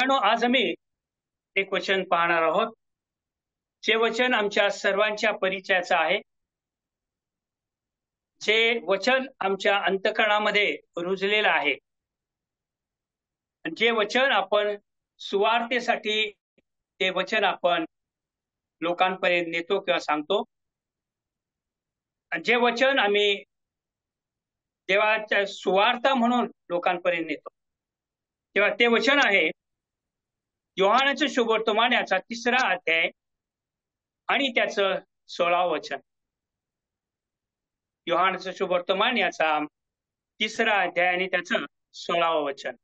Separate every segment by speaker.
Speaker 1: प्रियानो, आज आम्ही एक वचन पाहणार आहोत. जे वचन आमच्या सर्वांच्या परिचयाचं आहे. जे वचन आमच्या अंतःकरणामध्ये रुजलेलं आहे. जे वचन आपण सुवार्तेसाठी ते वचन आपण लोकांपर्यंत नेतो किंवा सांगतो. जे वचन आम्ही देवाच्या सुवार्ता म्हणून लोकांपर्यंत नेतो. तेव्हा ते वचन आहे योहानाचं शुभवर्तमान याचा 3रा अध्याय आणि त्याचं 16वं वचन. योहानाचं शुभवर्तमान याचा 3रा अध्याय आणि त्याचं 16वं वचन.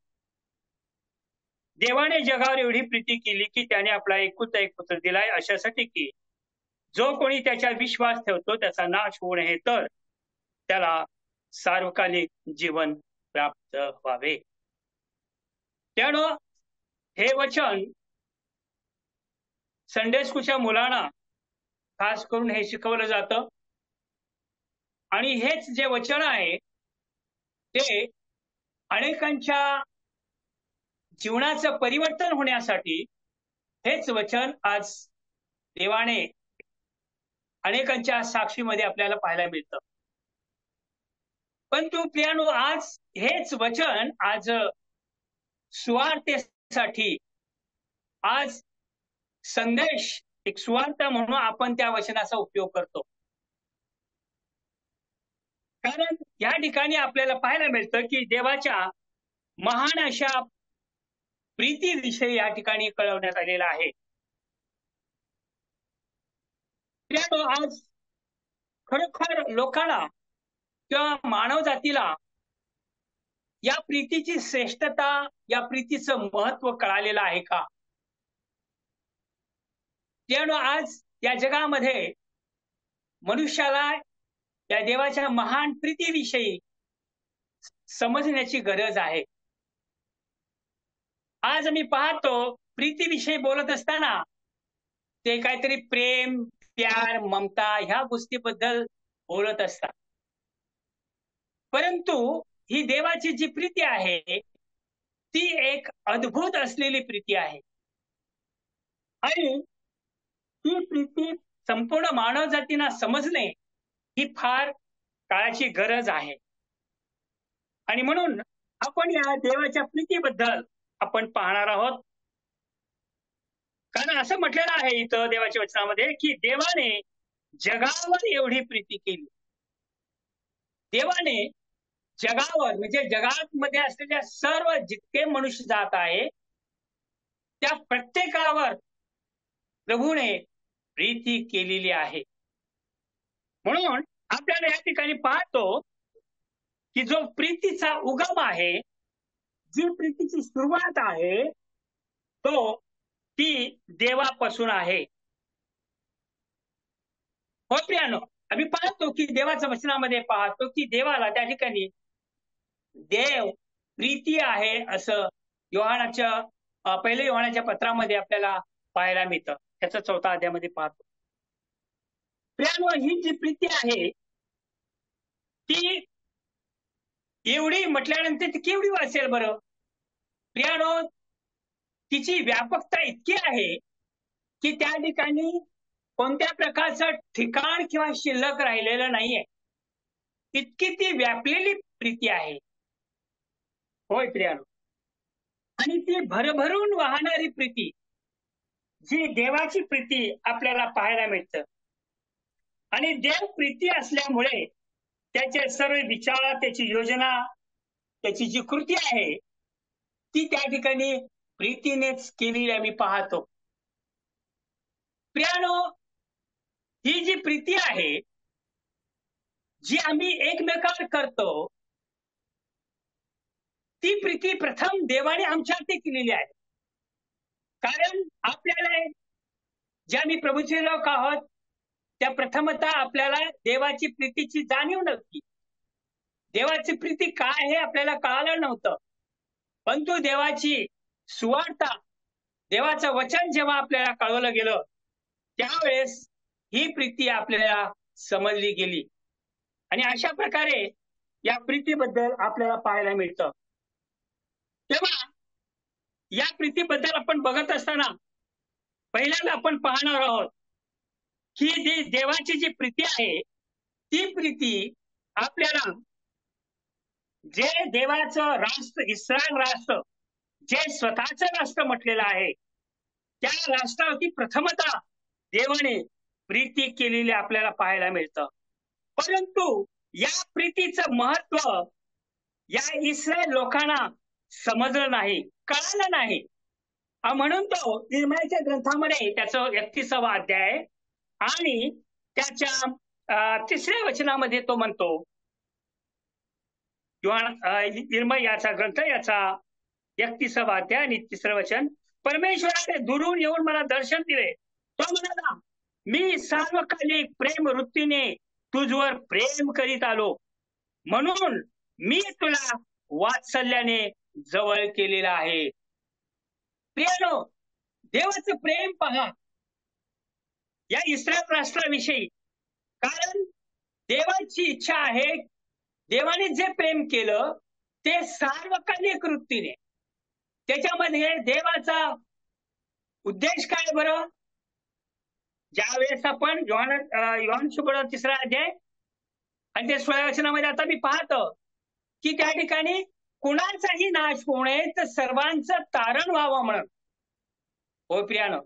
Speaker 1: देवाने जगावर एवढी प्रीती केली की त्याने आपला एकुलता एक पुत्र दिलाय, अशासाठी की जो कोणी त्याच्या विश्वास ठेवतो त्याचा नाश होऊ नये, तर त्याला सार्वकालिक जीवन प्राप्त व्हावे. त्यानं हे वचन संडे स्कूलच्या मुलांना खास करून हे शिकवलं जातं. आणि हेच जे वचन आहे ते अनेकांच्या जीवनाचं परिवर्तन होण्यासाठी हेच वचन आज देवाने अनेकांच्या साक्षीमध्ये आपल्याला पाहायला मिळतं. परंतु प्रियानो, आज हेच वचन आज सुवार्तेसाठी आज संदेश एक सुवार्ता म्हणून आपण त्या वचनाचा उपयोग करतो. कारण या ठिकाणी आपल्याला पाहायला मिळतं की देवाच्या महान अशा प्रीतीविषयी या ठिकाणी कळवण्यात आलेला आहे. आज खरोखर लोकांना किंवा मानव जातीला या प्रीतीची श्रेष्ठता, या प्रीतीचं महत्व कळालेलं आहे का? त्यामुळे आज या जगामध्ये मनुष्याला या देवाच्या महान प्रीतीविषयी समजण्याची गरज आहे. आज आम्ही पाहतो प्रीतीविषयी बोलत असताना ते काहीतरी प्रेम, प्यार, ममता ह्या गोष्टीबद्दल बोलत असतात. परंतु ही देवाची जी प्रीती आहे ती एक अद्भुत असलेली प्रीती आहे. आणि ही प्रीती संपूर्ण मानव जातीला समजणे ही फार काळाची गरज आहे. आणि म्हणून आपण या देवाच्या प्रीतीबद्दल आपण पाहणार आहोत. कारण असं म्हटलेलं आहे इथं देवाच्या वचनामध्ये की देवाने जगावर एवढी प्रीती केली. देवाने जगावर म्हणजे जगामध्ये असलेल्या सर्व जितके मनुष्य जात आहे त्या प्रत्येकावर प्रभूने प्रीती केलेली आहे. म्हणून आपल्याला या ठिकाणी पाहतो की जो प्रीतीचा उगम आहे, जी प्रीतीची सुरुवात आहे, तो ती देवापासून आहे. हो प्रियानो, आम्ही पाहतो की देवाच्या वचनामध्ये पाहतो की देवाला त्या ठिकाणी देव प्रीती आहे असं योहानाच्या पहिल्या योहानाच्या पत्रामध्ये आपल्याला पाहायला मिळतं. त्याचा 4था अध्यायामध्ये पाहतो. प्रियानो, ही जी प्रीती आहे ती एवढी म्हटल्यानंतर ती केवढी असेल बरं? प्रियानो, तिची व्यापकता इतकी आहे की त्या ठिकाणी कोणत्या प्रकारचं ठिकाण किंवा शिल्लक राहिलेलं नाहीये. इतकी ती व्यापलेली प्रीती आहे. होय प्रियानो. आणि ती भरभरून वाहणारी प्रीती, जी देवाची प्रीती आपल्याला पाहायला मिळतं. आणि देव प्रीती असल्यामुळे त्याचे सर्व विचार, त्याची योजना, त्याची जी कृती आहे ती त्या ठिकाणी प्रीतीनेच केलेली आम्ही पाहतो. प्रियानो, ही जी प्रीती आहे जी आम्ही एकमेकांवर करतो ती प्रीती प्रथम देवाने आमच्यावरती केलेली आहे. कारण आपल्याला जे आम्ही प्रभूचे लोक आहोत त्या प्रथमतः आपल्याला देवाची प्रीतीची जाणीव नव्हती. देवाची प्रीती काय हे आपल्याला कळालं नव्हतं. परंतु देवाची सुवार्ता, देवाचं वचन जेव्हा आपल्याला कळवलं गेलं त्यावेळेस ही प्रीती आपल्याला समजली गेली. आणि अशा प्रकारे या प्रीतीबद्दल आपल्याला पाहायला मिळतं. तेव्हा या प्रीतीबद्दल आपण बघत असताना पहिल्यांदा आपण पाहणार आहोत की देवाची जी प्रीती आहे ती प्रीती आपल्याला जे देवाचं राष्ट्र इस्रायल राष्ट्र जे स्वतःचं राष्ट्र म्हटलेलं आहे त्या राष्ट्रावरती प्रथमतः देवाने प्रीती केलेली आपल्याला पाहायला मिळतं. परंतु या प्रीतीचं महत्व या इस्रायल लोकांना समजलं नाही, कळालं नाही. म्हणून तो निर्मयाच्या ग्रंथामध्ये त्याचं 31वा अध्याय आणि त्याच्या 3ऱ्या वचनामध्ये तो म्हणतो, निर्मय याचा ग्रंथ याचा 31वा अध्याय आणि 3रं वचन, परमेश्वराने दुरून येऊन मला दर्शन दिले. तो म्हणाला, मी सार्वकालिक प्रेम वृत्तीने तुझवर प्रेम करीत आलो, म्हणून मी तुला वात्सल्याने जवळ केलेला आहे. प्रियानो, देवाचं प्रेम पहा या इस्रायल राष्ट्राविषयी. कारण देवाची इच्छा आहे, देवाने जे प्रेम केलं ते सार्वकालिक वृत्तीने. त्याच्यामध्ये देवाचा उद्देश काय बरं? ज्या वेळेस आपण योहान शुभेच्छा 3रा अध्याय आणि ते 16व्या वचनामध्ये आता मी पाहतो की त्या ठिकाणी कुणाचाही नाश होऊ नये तर सर्वांचं तारण व्हावं म्हणून. हो प्रियानो,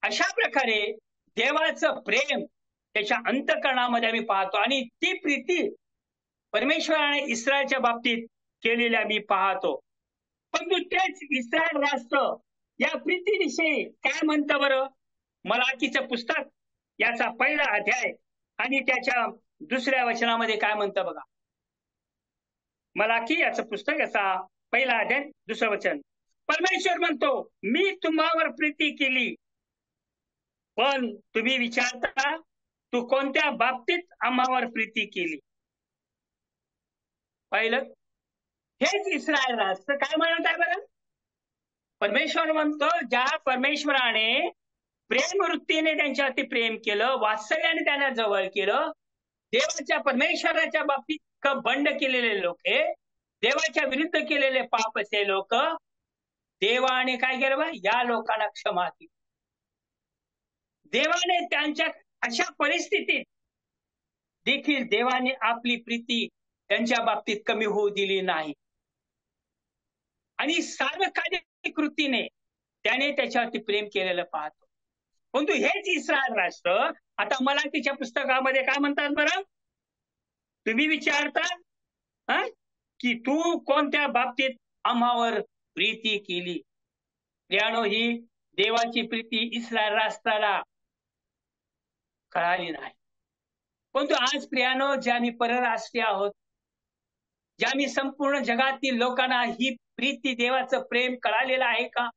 Speaker 1: अशा प्रकारे देवाचं प्रेम त्याच्या अंतःकरणामध्ये आम्ही पाहतो आणि ती प्रीती परमेश्वराने इस्रायलच्या बाबतीत केलेल्या मी पाहतो. पण तेच इस्रायल राष्ट्र या प्रीतीविषयी काय म्हणतं बरं? मलाकीचं पुस्तक याचा 1ला अध्याय आणि त्याच्या 2ऱ्या वचनामध्ये काय म्हणतं बघा. मलाकी याचं पुस्तक याचा 1ला अध्याय 2रं वचन, परमेश्वर म्हणतो, मी तुम्हावर प्रीती केली, पण तुम्ही विचारता तू कोणत्या बाबतीत आम्हावर प्रीती केली? पाहिलं, हेच इस्रायल राष्ट्र काय म्हणत आहे बरं? परमेश्वर म्हणतो, ज्या परमेश्वराने प्रेम वृत्तीने त्यांच्यावरती प्रेम केलं, वात्सल्याने त्यांना जवळ केलं, देवाच्या परमेश्वराच्या बाबतीत बंड केलेले लोक, देवाच्या विरुद्ध केलेले पाप असे लोक, देवाने काय केलं बा? या लोकांना क्षमा केली. देवाने त्यांच्या अशा परिस्थितीत देखील देवाने आपली प्रीती त्यांच्या बाबतीत कमी होऊ दिली नाही आणि सार्वकालिक कृतीने त्याने त्याच्यावरती प्रेम केलेलं पाहतो. परंतु हेच इस्रायल राष्ट्र आता मलाकीच्या पुस्तकामध्ये काय म्हणतात बरं? तुम्ही विचारता की तू कोणत्या बाबतीत आम्हावर प्रीती केली? प्रियानो, ही देवाची प्रीती इस्रायल राष्ट्राला कळाली नाही. परंतु आज प्रियानो, ज्या आम्ही परराष्ट्रीय आहोत, ज्या आम्ही संपूर्ण जगातील लोकांना ही प्रीती देवाचं प्रेम कळालेलं आहे का?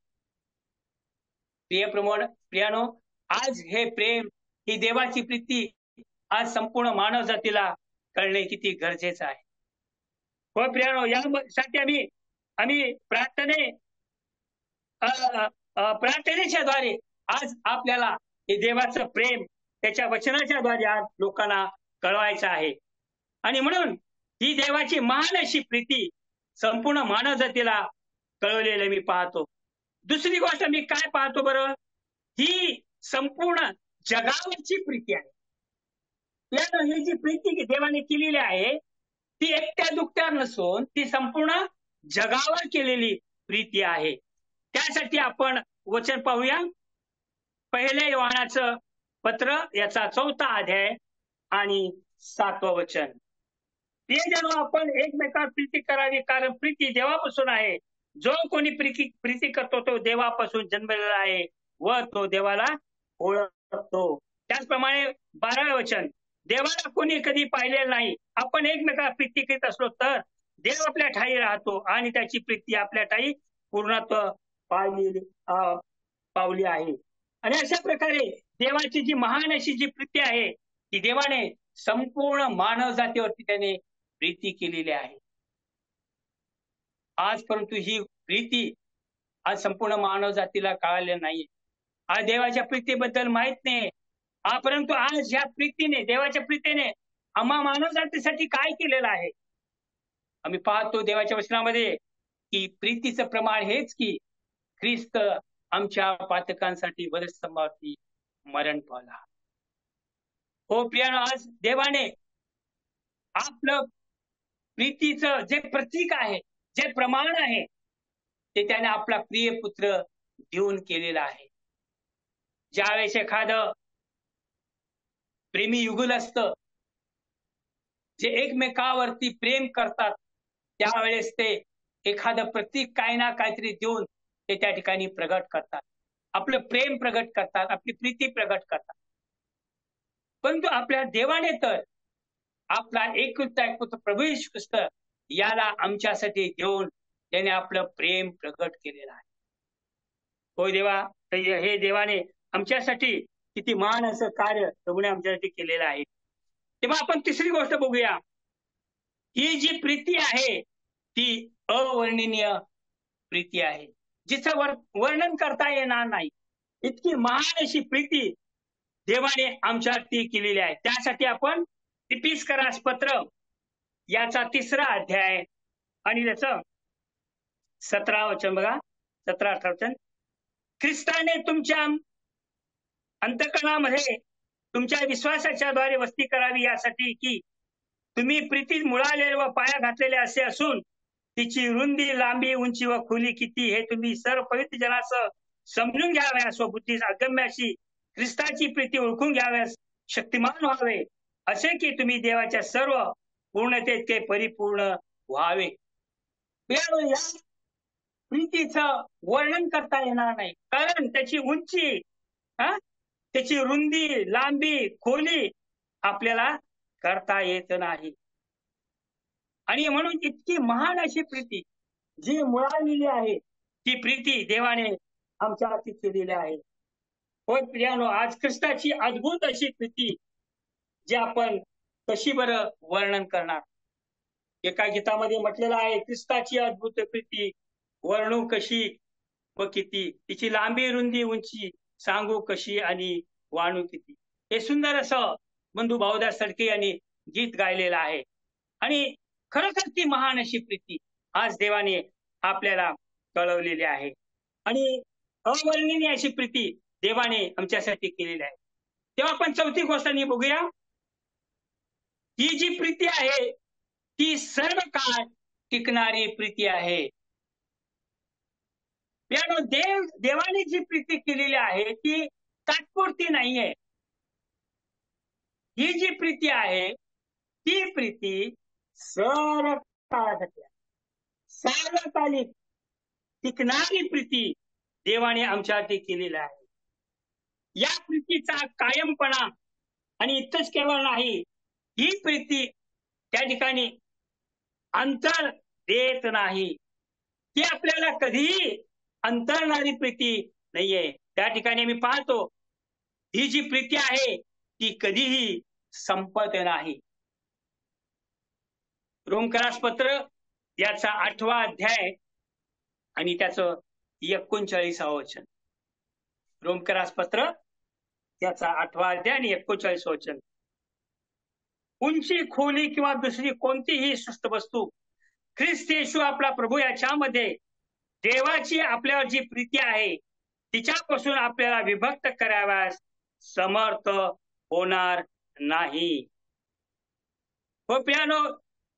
Speaker 1: प्रियानो, आज हे प्रेम, ही देवाची प्रीती आज संपूर्ण मानव जातीला कळणे किती गरजेचं आहे. हो प्रियानो, यासाठी आम्ही प्रार्थनेच्या द्वारे आज आपल्याला हे देवाचं प्रेम त्याच्या वचनाच्या द्वारे आज लोकांना कळवायचं आहे. आणि म्हणून ही देवाची महान अशी प्रीती संपूर्ण मानव जातीला कळवलेलं मी पाहतो. दुसरी गोष्ट मी काय पाहतो बरं? ही संपूर्ण जगावरची प्रीती आहे. ही जी प्रीती देवाने केलेली आहे ती एकट्या दुकट्यावर नसून ती संपूर्ण जगावर केलेली प्रीती आहे. त्यासाठी आपण वचन पाहूया. 1 योहानाचं पत्र याचा 4था अध्याय आणि 7वं वचन. प्रियजनो, आपण एकमेकांवर प्रीती करावी, कारण प्रीती देवापासून आहे. जो कोणी प्रीती करतो तो देवापासून जन्मलेला आहे व तो देवाला ओळखतो. त्याचप्रमाणे 12वें वचन, देवाला कोणी कधी पाहिलेलं नाही. आपण एकमेकांवर प्रीती करीत असलो तर देव आपल्या ठाई राहतो आणि त्याची प्रीती आपल्या ठाई पूर्णत्व पावली आहे. आणि अशा प्रकारे देवाची जी महान अशी जी प्रीती आहे ती देवाने संपूर्ण मानव जातीवरती त्याने प्रीती केलेली आहे. आज परंतु ही प्रीती आज संपूर्ण मानव जातीला कळाली नाही. आज देवाच्या प्रीतीबद्दल माहित नाही. परंतु आज या प्रीतीने, देवाच्या प्रीतीने आम्हा मानव जातीसाठी काय केलेलं आहे? आम्ही पाहतो देवाच्या वचनामध्ये की प्रीतीचं प्रमाण हेच की ख्रिस्त आमच्या पातकांसाठी वधस्तंभावरती मरण पावला. हो प्रियानो, आज देवाने आपलं प्रीतीचं जे प्रतीक आहे, जे प्रमाण आहे, ते त्याने आपला प्रिय पुत्र देऊन केलेला आहे. ज्यावेळेस एखादं प्रेमी युगुल असतं, जे एकमेकावरती प्रेम करतात, त्यावेळेस ते एखादं प्रतीक काही ना काहीतरी देऊन ते त्या ठिकाणी प्रगट करतात, आपलं प्रेम प्रगट करतात, आपली प्रीती प्रगट करतात. परंतु आपल्या देवाने तर आपला एकुलता एक पुत्र प्रभू येशू ख्रिस्त याला आमच्यासाठी देऊन त्याने आपलं प्रेम प्रगट केलेलं आहे. होय देवा, हे देवाने आमच्यासाठी किती महान असं कार्य प्रभूने आमच्यासाठी केलेलं आहे. तेव्हा आपण तिसरी गोष्ट बघूया. ही जी प्रीती आहे ती अवर्णनीय प्रीती आहे, जिचं वर्णन करता येणार नाही. इतकी महान अशी प्रीती देवाने आमच्यावरती केलेली आहे. त्यासाठी आपण इफिसियन्स पत्र याचा 3रा अध्याय आणि त्याचं 17 वचन बघा, 17-18 वचन. ख्रिस्ताने तुमच्या अंतःकरणामध्ये तुमच्या विश्वासाच्या द्वारे वस्ती करावी, यासाठी की तुम्ही प्रीतीत मुळालेले व पाया घातलेले असे असून तिची रुंदी, लांबी, उंची व खोली किती हे तुम्ही सर्व पवित्र जनासह समजून घ्याव्यास व बुद्धीस अगम्य अशी ख्रिस्ताची प्रीती ओळखून घ्याव्यास शक्तिमान व्हावे, असे की तुम्ही देवाच्या सर्व पूर्णतेत परिपूर्ण व्हावे. या प्रीतीचं वर्णन करता येणार नाही, कारण त्याची उंची, त्याची रुंदी, लांबी, खोली आपल्याला करता येत नाही. आणि म्हणून इतकी महान अशी प्रीती जी मुळालेली आहे, ती प्रीती देवाने आमच्या हाती केलेली आहे. होय प्रियानो, आज ख्रिस्ताची अद्भुत अशी प्रीती जी आपण कशी बरं वर्णन करणार. एका गीतामध्ये म्हटलेलं आहे, ख्रिस्ताची अद्भुत प्रीती वर्णू कशी व किती, तिची लांबी, रुंदी, उंची सांगू कशी आणि वाणू किती. हे सुंदर असं बंधू भाऊदास सडके यांनी गीत गायलेलं आहे. आणि खरोखर ती महान अशी प्रीती आज देवाने आपल्याला कळवलेली आहे आणि अवर्णनीय अशी प्रीती देवाने आमच्यासाठी केलेली आहे. तेव्हा आपण चौथी गोष्ट बघूया. ही जी प्रीती आहे ती सर्व काळ टिकणारी प्रीती आहे. देवाने जी प्रीती केलेली आहे ती तात्पुरती नाहीये. ही जी प्रीती आहे ती प्रीती सर्व काळासाठी, सार्वकालिक टिकणारी प्रीती देवाने आमच्यासाठी केलेली आहे. या प्रीतीचा कायमपणा आणि इतकंच केवळ नाही, ही प्रीती त्या ठिकाणी अंतर देत नाही. ती आपल्याला कधीही अंतरणारी प्रीती नाहीये. त्या ठिकाणी मी पाहतो ही जी प्रीती आहे ती कधीही संपत नाही. रोमकरास पत्र याचा 8वा अध्याय आणि त्याचं 39 वचन. रोमकरास पत्र याचा 8वा अध्याय आणि 39 वचन. उंची, खोली किंवा दुसरी कोणतीही सृष्ट वस्तू ख्रिस्त येशू आपला प्रभू याच्यामध्ये देवाची आपल्यावर जी प्रीती आहे तिच्यापासून आपल्याला विभक्त कराव्यास समर्थ होणार नाही. हो प्रियानो,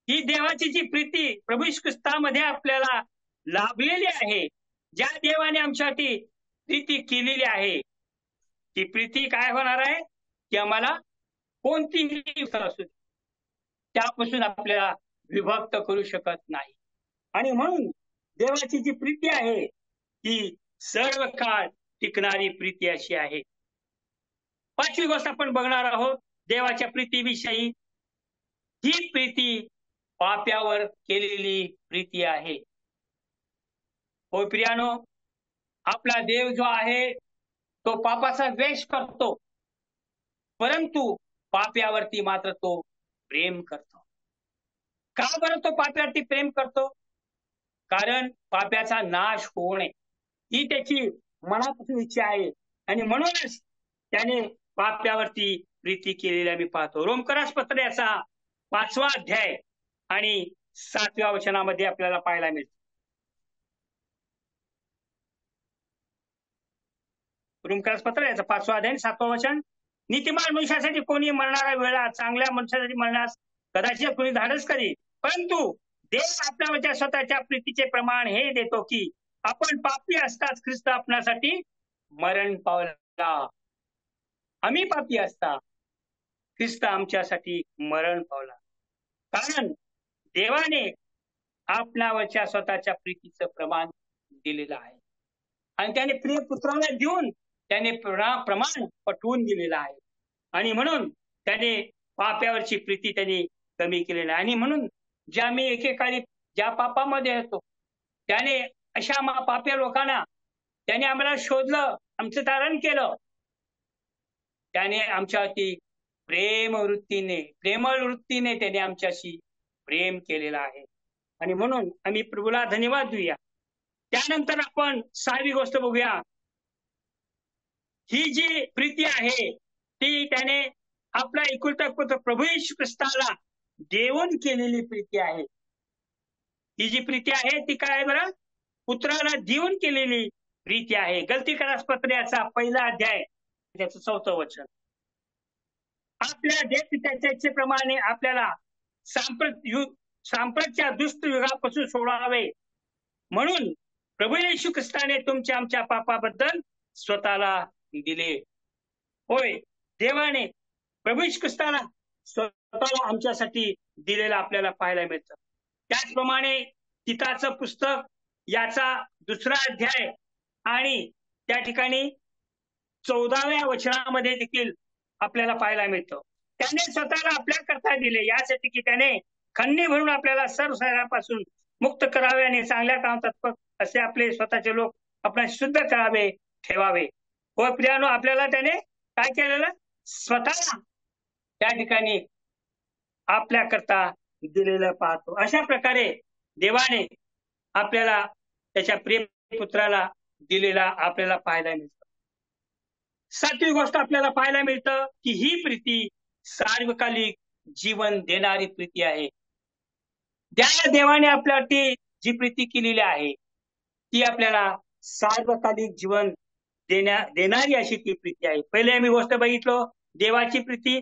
Speaker 1: ही देवाची जी प्रीती प्रभू येशू ख्रिस्तामध्ये आपल्याला लाभलेली आहे, ज्या देवाने आमच्यासाठी प्रीती केलेली आहे, ती प्रीती काय होणार आहे की आम्हाला कोणतीही असू त्यापासून आपल्याला विभक्त करू शकत नाही. आणि म्हणून देवाची जी प्रीती आहे ती सर्व काळ टिकणारी प्रीती अशी आहे. 5वी गोष्ट आपण बघणार आहोत देवाच्या प्रीतीविषयी. ही प्रीती पाप्यावर केलेली प्रीती आहे. हो प्रियानो, आपला देव जो आहे तो पापाचा द्वेष करतो, परंतु पाप्यावरती मात्र तो प्रेम करतो. का बरं तो पाप्यावरती प्रेम करतो? कारण पाप्याचा नाश होणे ही त्याची मनापासून इच्छा आहे आणि म्हणूनच त्याने पाप्यावरती प्रीती केलेली आम्ही पाहतो. रोमकरास पत्र याचा 5वा अध्याय आणि 7व्या वचनामध्ये आपल्याला पाहायला मिळते. रोमकरास पत्र याचा 5वा अध्याय 7वं वचन. नीतिमान मनुष्यासाठी कोणी मरणारा वेळा चांगल्या मनुष्यासाठी मरण्यास कदाचित कोणी धाडस करी, परंतु देव आपल्यावरच्या स्वतःच्या प्रीतीचे प्रमाण हे देतो की आपण पापी असताच ख्रिस्त आपणासाठी मरण पावला. आम्ही पापी असता ख्रिस्त आमच्यासाठी मरण पावला. कारण देवाने आपणावरच्या स्वतःच्या प्रीतीचं प्रमाण दिलेलं आहे आणि त्याने प्रिय पुत्राला देऊन त्याने प्रमाण पटवून दिलेलं आहे. आणि म्हणून त्याने पाप्यावरची प्रीती त्यांनी कमी केलेली आहे. आणि म्हणून ज्या मी एकेकाळी ज्या पापामध्ये होतो त्याने अशा पाप्या लोकांना त्याने आम्हाला शोधलं, आमचं तारण केलं. त्याने आमच्यावरती प्रेमळ वृत्तीने त्याने आमच्याशी प्रेम केलेलं आहे. आणि म्हणून आम्ही प्रभूला धन्यवाद देऊया. त्यानंतर आपण 6वी गोष्ट बघूया. ही जी प्रीती आहे ती त्याने आपला एकुलता पुत्र प्रभू येशू ख्रिस्ताला देऊन केलेली प्रीती आहे. ही जी प्रीती आहे ती काय आहे बरं? पुत्राला देऊन केलेली प्रीती आहे. गलतीकरास पत्र याचा 1ला अध्याय त्याचं 4थं वचन. आपल्या देवपित्याच्या प्रमाणे आपल्याला सांप्रतच्या दुष्ट युगापासून सोडावे म्हणून प्रभू येशू ख्रिस्ताने तुमच्या आमच्या पापाबद्दल स्वतःला दिले. होय, देवाने प्रभू येशू ख्रिस्ताला स्वतःला आमच्यासाठी दिलेलं आपल्याला पाहायला मिळतं. त्याचप्रमाणे तिताचं पुस्तक याचा 2रा अध्याय आणि त्या ठिकाणी 14व्या वचनामध्ये देखील आपल्याला पाहायला मिळतं. त्याने स्वतःला आपल्या करता दिले यासाठी की त्याने खंडी भरून आपल्याला सर्व शरीरापासून मुक्त करावे आणि चांगल्या काम तत्पर असे आपले स्वतःचे लोक आपण शुद्ध करावे ठेवावे. व प्रियानो, आपल्याला त्याने काय केलेलं? स्वतःला त्या ठिकाणी आपल्या करता दिलेलं पाहतो. अशा प्रकारे देवाने आपल्याला त्याच्या प्रिय पुत्राला दिलेला आपल्याला पाहायला मिळतं. 7वी गोष्ट आपल्याला पाहायला मिळतं की ही प्रीती सार्वकालिक जीवन देणारी प्रीती आहे. ज्या देवाने आपल्यावरती जी प्रीती केलेली आहे ती आपल्याला सार्वकालिक जीवन देणारी अशी ती प्रीती आहे. पहिले आम्ही गोष्ट बघितलो देवाची प्रीती,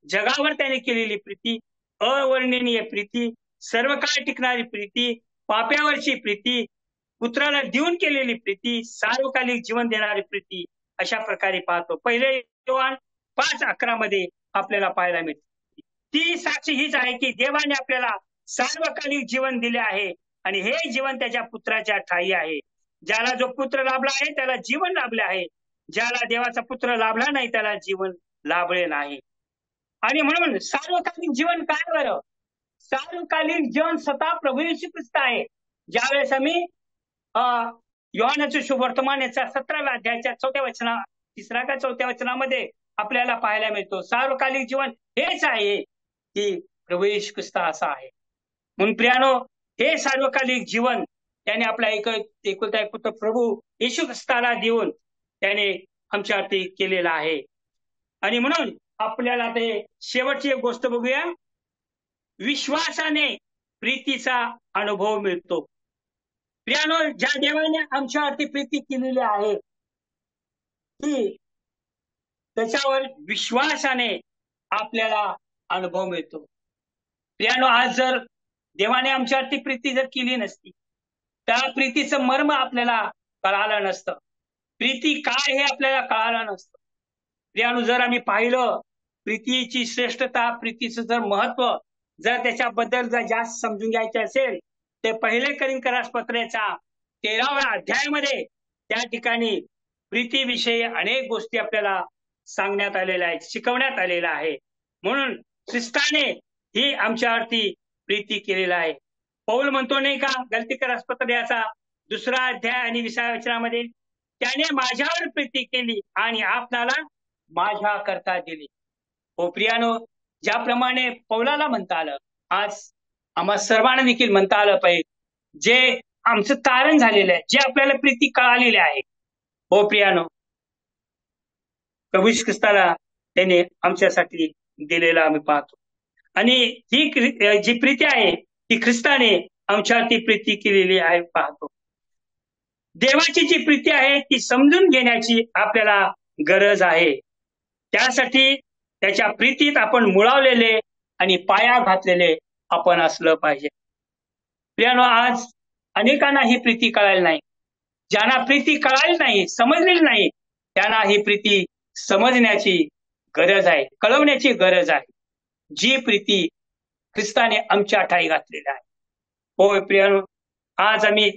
Speaker 1: जगावर त्याने केलेली प्रीती, अवर्णनीय प्रीती, सर्व काळ टिकणारी प्रीती, पाप्यावरची प्रीती, पुत्राला देऊन केलेली प्रीती, सार्वकालिक जीवन देणारी प्रीती. अशा प्रकारे पाहतो. पहिले योहान 5:11 मध्ये आपल्याला पाहायला मिळते. ती साक्षी हीच आहे की देवाने आपल्याला सार्वकालिक जीवन दिले आहे आणि हे जीवन त्याच्या पुत्राच्या ठायी आहे. ज्याला जो पुत्र लाभला आहे त्याला जीवन लाभले आहे, ज्याला देवाचा पुत्र लाभला नाही त्याला जीवन लाभले नाही. आणि म्हणून सार्वकालिक जीवन काय बरं? सार्वकालिक जीवन स्वतः प्रभू येशू ख्रिस्त आहे. ज्यावेळेस आम्ही योहानाचे शुभवर्तमान याच्या 17व्या अध्यायाच्या 4थ्या वचना 3ऱ्या का 4थ्या वचनामध्ये आपल्याला पाहायला मिळतो सार्वकालिक जीवन हेच आहे की प्रभू येशू ख्रिस्त असा आहे. म्हणून प्रियानो, हे सार्वकालिक जीवन त्याने आपला एकुलता एक पुत्र प्रभू येशू ख्रिस्ताला देऊन त्याने आमच्यावरती केलेला आहे. आणि म्हणून आपल्याला ते शेवटची एक गोष्ट बघूया. विश्वासाने प्रीतीचा अनुभव मिळतो. प्रियानो, ज्या देवाने आमच्यावरती प्रीती केलेली आहे ती त्याच्यावर विश्वासाने आपल्याला अनुभव मिळतो. प्रियानो, आज जर देवाने आमच्यावरती प्रीती जर केली नसती त्या प्रीतीचं मर्म आपल्याला कळालं नसतं. प्रीती काय हे आपल्याला कळालं नसतं. प्रियानो, जर आम्ही पाहिलं प्रीतीची श्रेष्ठता, प्रीतीचं जर महत्व जर त्याच्याबद्दल जर जास्त समजून घ्यायचे असेल ते पहिले कोरिन्थीय पत्राच्या 13व्या अध्यायामध्ये त्या ठिकाणी प्रीतीविषयी अनेक गोष्टी आपल्याला सांगण्यात आलेल्या आहेत, शिकवण्यात आलेल्या आहे. म्हणून ख्रिस्ताने ही आमच्यावरती प्रीती केलेला आहे. पौल म्हणतो नाही का गलतीकर पत्र याचा 2रा अध्याय आणि 20व्या वचनामध्ये, त्याने माझ्यावर प्रीती केली आणि आपणाला माझ्या करता दिली. हो प्रियानो, ज्याप्रमाणे पौलाला म्हणता आलं आज आम्हा सर्वांना देखील म्हणता आलं पाहिजे, जे आमचं तारण झालेलं आहे, जे आपल्याला प्रीती कळालेली आहे. हो प्रियानो, प्रभू ख्रिस्ताला त्याने आमच्यासाठी दिलेला आम्ही पाहतो. आणि ही जी प्रीती आहे ती ख्रिस्ताने आमच्यावरती प्रीती केलेली आहे पाहतो. देवाची जी प्रीती आहे ती समजून घेण्याची आपल्याला गरज आहे. त्यासाठी त्याच्या प्रीतीत आपण मुळावलेले आणि पाया घातलेले आपण असलं पाहिजे. प्रियानो, आज अनेकांना ही प्रीती कळाली नाही. ज्यांना प्रीती कळाली नाही, समजलेली नाही, त्यांना ही प्रीती समजण्याची गरज आहे, कळवण्याची गरज आहे. जी प्रीती ख्रिस्ताने आमच्या ठाई घातलेली आहे. होय प्रियानो, आज आम्ही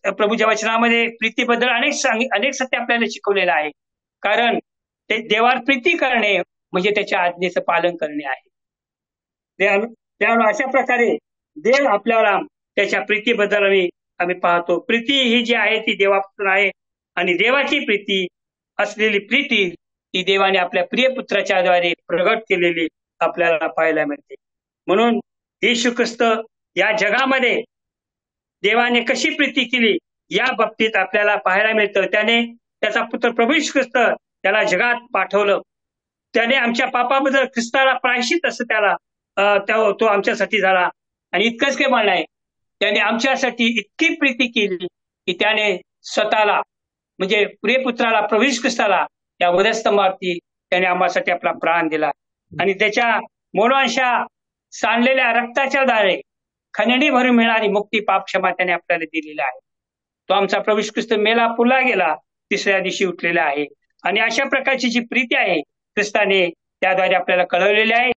Speaker 1: प्रभूच्या वचनामध्ये प्रीतीबद्दल अनेक सत्य आपल्याला शिकवलेलं आहे. कारण ते देवावर प्रीती करणे म्हणजे त्याच्या आज्ञेचं पालन करणे आहे. त्यामुळे अशा प्रकारे देव आपल्याला त्याच्या प्रीतीबद्दल आम्ही पाहतो. प्रीती ही जी आहे ती देवापासून आहे आणि देवाची प्रीती असलेली प्रीती ती देवाने आपल्या प्रिय पुत्राच्या द्वारे प्रगट केलेली आपल्याला पाहायला मिळते. म्हणून येशू ख्रिस्त या जगामध्ये देवाने कशी प्रीती केली या बाबतीत आपल्याला पाहायला मिळतं. त्याने त्याचा पुत्र प्रभू येशू ख्रिस्त त्याला जगात पाठवलं. त्याने आमच्या पापाबद्दल ख्रिस्ताला प्रायश्चित असं त्याला तो आमच्यासाठी झाला. आणि इतकंच काही म्हणणं आहे, त्याने आमच्यासाठी इतकी प्रीती केली की त्याने स्वतःला म्हणजे प्रियपुत्राला प्रभू येशू ख्रिस्ताला या वधस्तंभावरती त्याने आम्हासाठी आपला प्राण दिला. आणि त्याच्या मोलांशा सांडलेल्या रक्ताच्या द्वारे खंडणी भरून मिळणारी मुक्ती पाप क्षमा त्याने आपल्याला दिलेला आहे. तो आमचा प्रभू येशू ख्रिस्त मेला, पुन्हा गेला, तिसऱ्या दिवशी उठलेला आहे. आणि अशा प्रकारची जी प्रीती आहे ख्रिस्ताने त्याद्वारे आपल्याला कळवलेली आहे.